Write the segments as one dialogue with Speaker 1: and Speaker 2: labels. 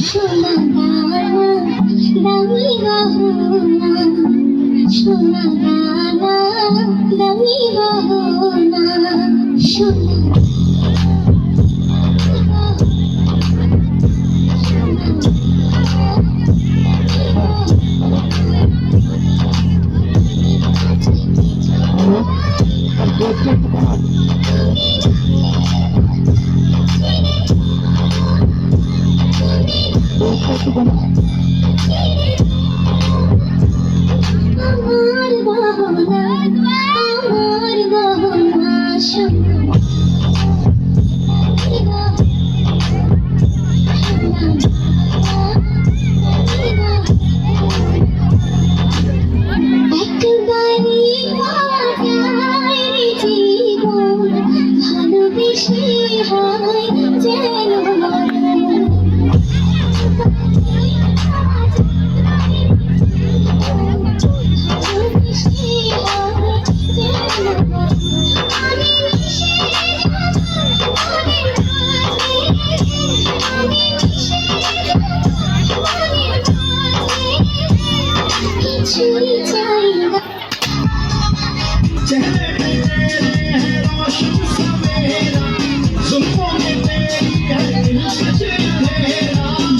Speaker 1: সোনা দামি গহনা, সোনা দামি গহনা, সোনা আমার গহনা, আমার গহনা, সোনা একবারই বাজায় জীবন, ভালোবেসে হয় যেন কিছুই চাই না।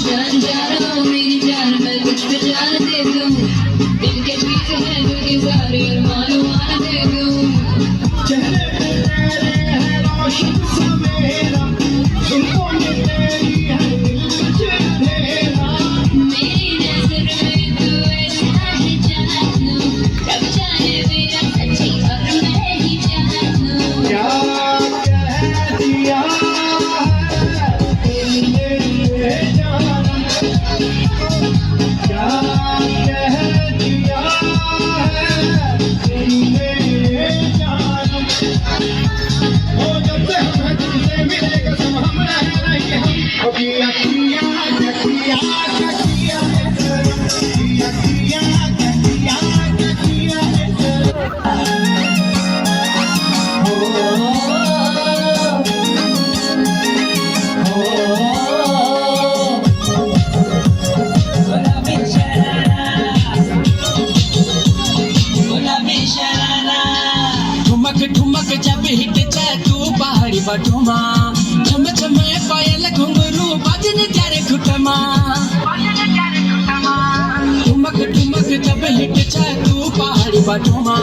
Speaker 2: जान जाना मेरी जान, मैं कुछ भी जान दे दूं, दिल के चीज है जो कि सारे अरमानों मान दे दूं। मेरी नजर में तू ऐसा है जानू, रब जाने मेरा सच्ची और मैं ही जानू।
Speaker 3: ठुमक ठुमक जब हिट तू पहाड़ी बटुमा, छम छम पायल घुंघरू बजन त्यारे खुटमा। ठुमक ठुमक जब हिट तू पहाड़ी बटुमा,